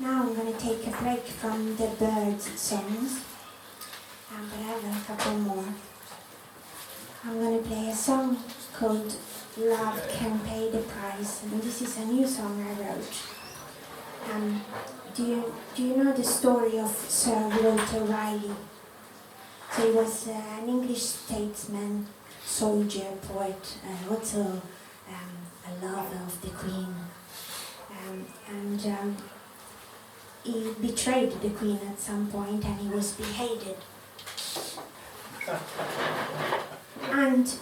Now I'm going to take a break from the bird songs, but I have a couple more. I'm going to play a song called Love Can Pay the Price, and this is a new song I wrote. Do you know the story of Sir Walter Raleigh? So he was an English statesman, soldier, poet, also a lover of the Queen. He betrayed the Queen at some point and he was beheaded. And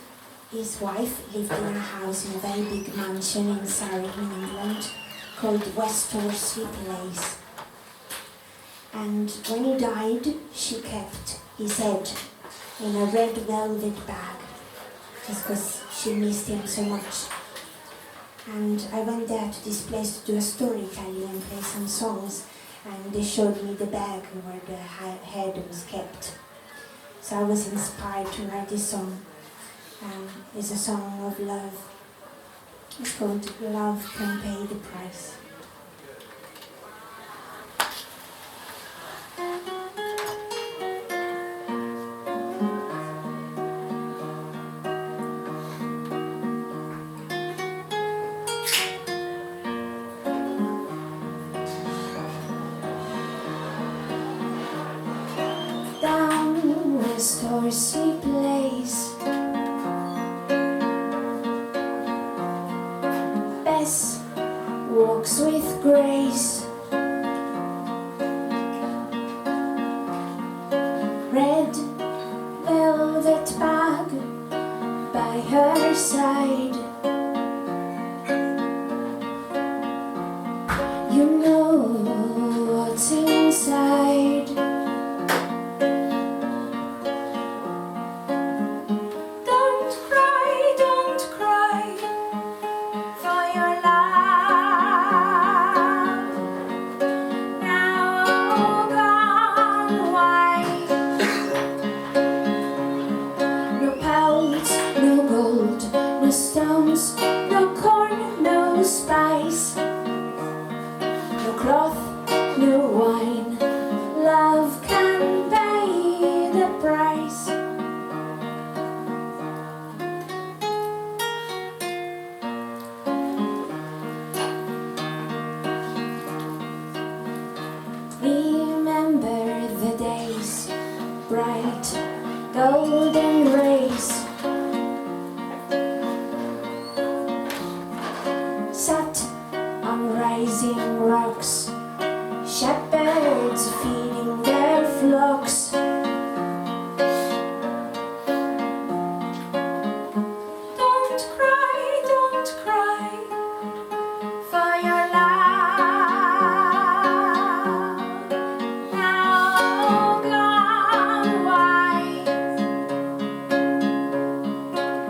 his wife lived in a house in a very big mansion in Surrey, in England, called Westhorsley Place. And when he died, she kept his head in a red velvet bag, just because she missed him so much. And I went there to this place to do a storytelling and play some songs, and they showed me the bag where the head was kept. So I was inspired to write this song. It's a song of love. It's called Love Can Pay the Price. Westhorsley Place, Bess walks with grace, red velvet bag by her side. You know what's inside. Stones, no corn, no spice, no cloth, no wine. Love can pay the price. Remember the days, bright golden rays, sat on rising rocks, shepherds feeding their flocks. Don't cry for your love, now gone wide.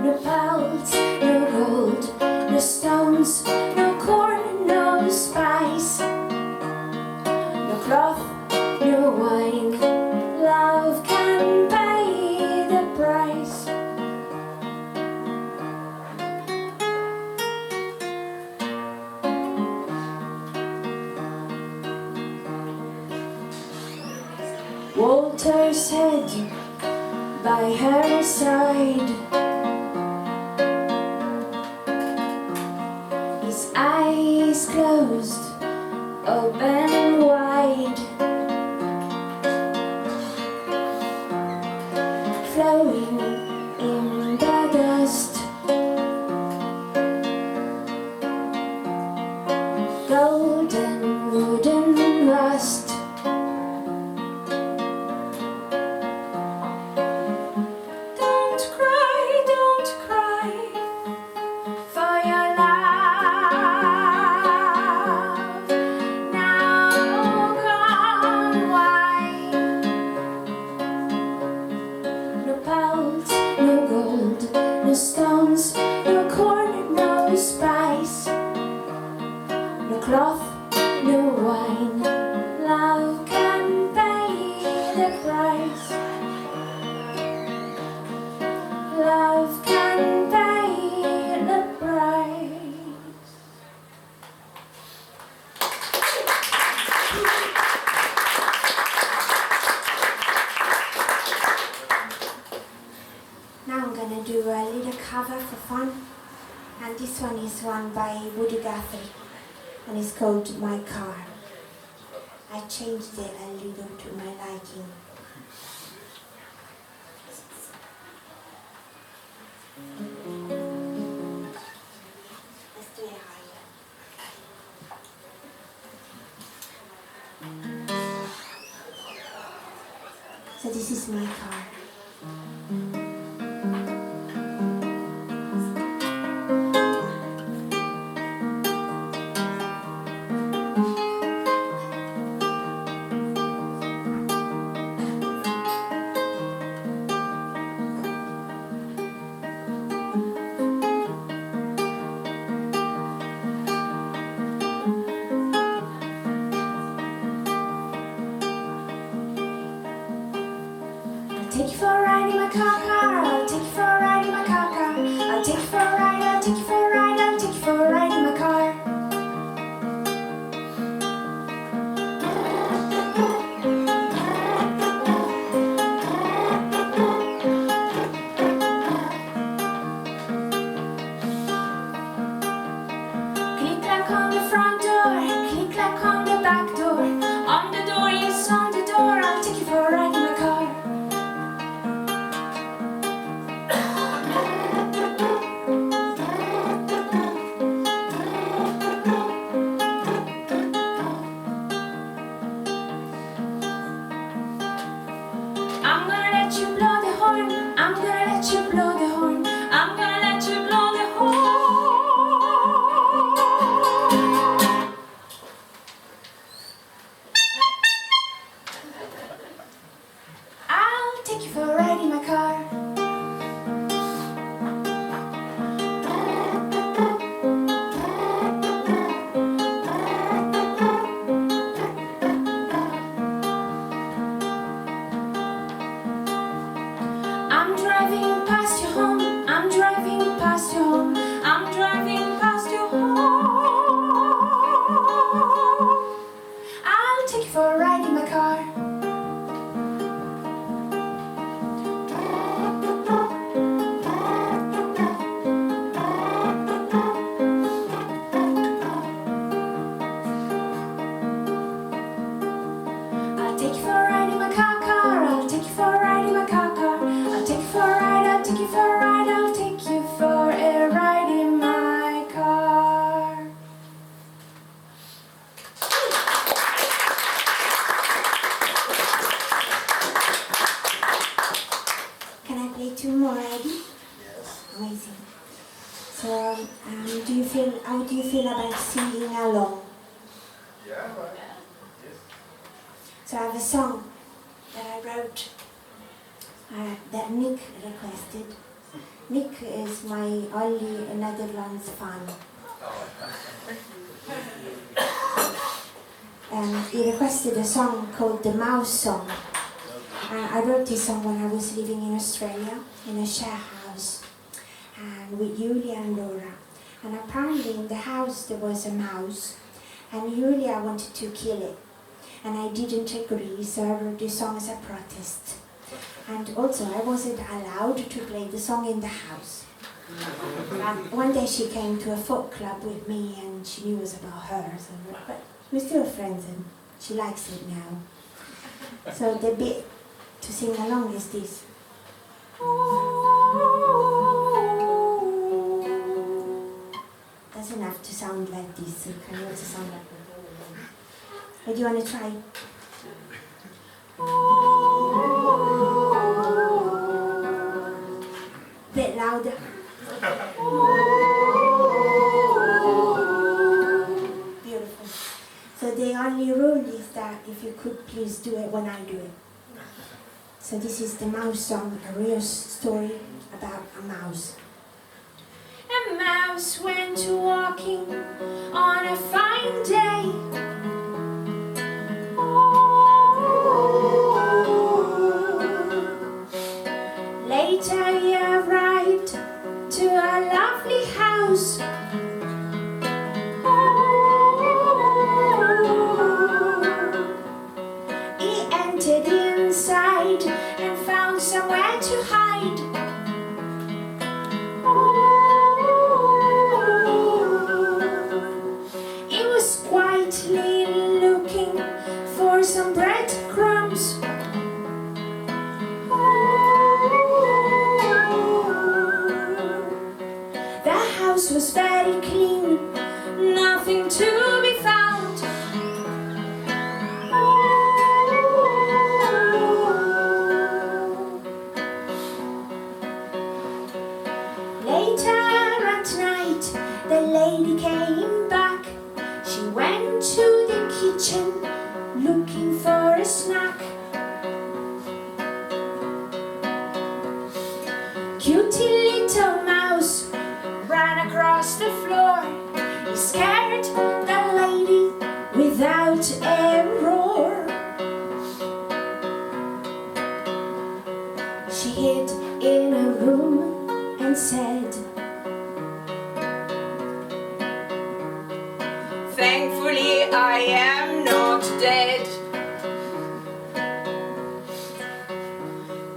No pearls, no gold, no stones, no corn, no spice, no cloth, no wine. Love can pay the price. Walter's head by her side, eyes closed, open wide, flowing in the dust, golden wooden rust. Don't cry for your love. fun. And this one is one by Guthrie, and it's called My Car. I changed it a little to my liking. Let's do it higher. So this is my car. Take you for a ride in my car, car. I'll take you for a ride in my car, car. I'll take you for a ride, I'll take you for a ride, I'll take you for a ride in my car. Click-clack on the front door, click-clack on the back door. On the door, yes, on the door, I'll take you for a ride in my car. I'm gonna let you blow the horn. I'm gonna let you blow the horn. I'm gonna let you blow the horn. I'll take you for a ride in my car. I'm driving past your home. I'm driving past your home. I'm driving past your home. I'll take you for a ride in my car. I'll take you for a ride in my car, car. I'll take you for a ride in my car, car. I'll take you for a ride, I'll take you for a ride, I'll take you for a ride in my car. Can I play two more, Eddie? Yes. Amazing. So, how do you feel about singing along? Yeah, right. Yes. So I have a song that I wrote that Nick requested. Nick is my only Netherlands fan. He requested a song called the Mouse Song. I wrote this song when I was living in Australia in a share house and with Julia and Laura. And apparently in the house there was a mouse, and Julia wanted to kill it. And I didn't agree, so I wrote this song as a protest. And also I wasn't allowed to play the song in the house. One day she came to a folk club with me and she knew it was about her, so, but we're still friends and she likes it now. So the bit to sing along is this. Doesn't have to sound like this, so it can also sound like that. But do you want to try? Bit louder. Beautiful. So the only rule is that if you could please do it when I do it. So this is the Mouse Song, a real story about a mouse. A mouse went walking on a fine day. Later he arrived to a lovely house. He entered inside and found somewhere to hide. snack. Cutie little mouse ran across the floor. He scared the lady without a roar. She hid in a room and said, "Thankfully I am not dead."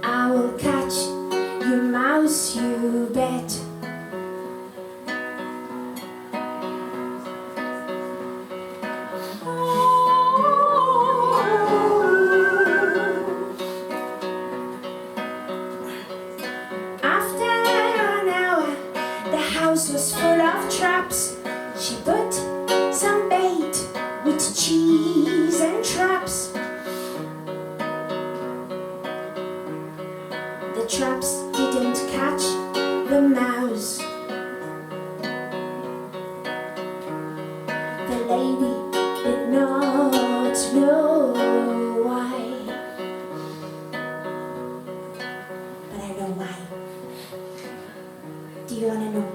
I will catch you, mouse, you bet. After an hour, the house was full of traps. She put some bait with cheese and traps. The traps didn't catch the mouse. The lady did not know why. But I know why. Do you want to know?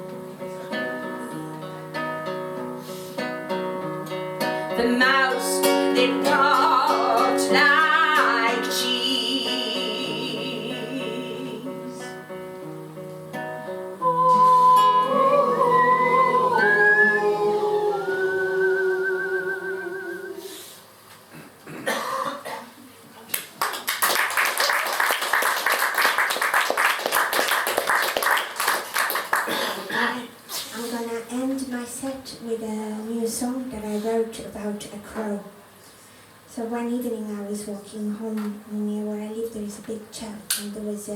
The mouse did not like cheese. I'm gonna end my set with a new song that I wrote about a crow. So one evening I was walking home near where I live. There is a big church, and there was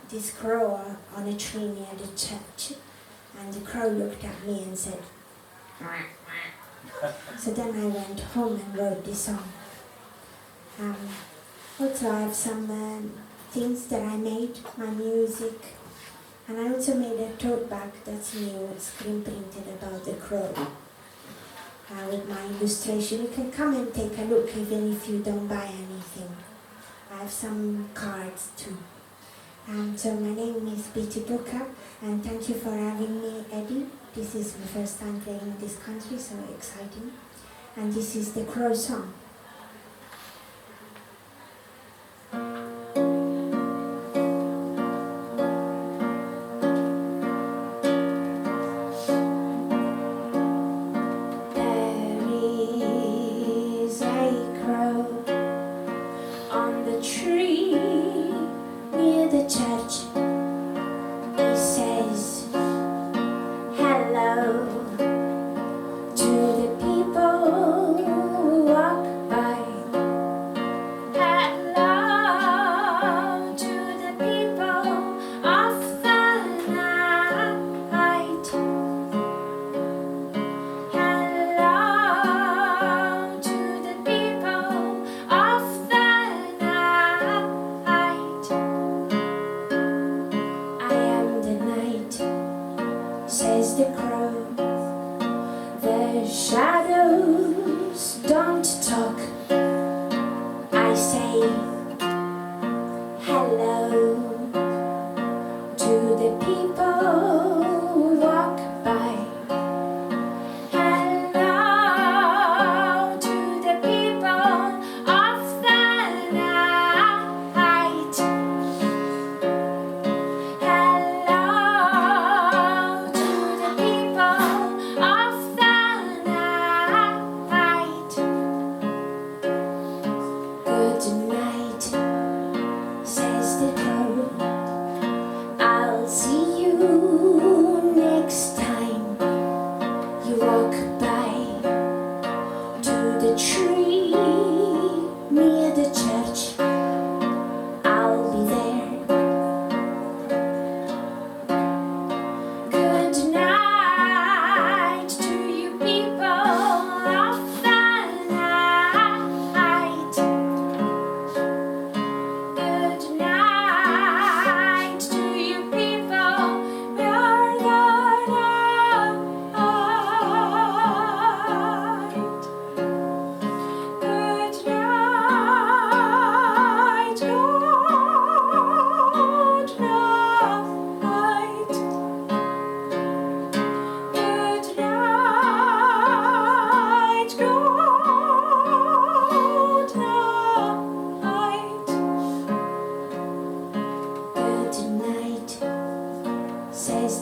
this crow on a tree near the church. And the crow looked at me and said, "Quack, quack." So then I went home and wrote this song. Also I have some things that I made, my music. And I also made a tote bag that's new, screen printed about the crow. With my illustration. You can come and take a look even if you don't buy anything. I have some cards too. So my name is Bity Booker, and thank you for having me, Eddie. This is my first time playing in this country, so exciting. And this is the crow song. Church, he says hello to the people who walk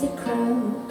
the crow.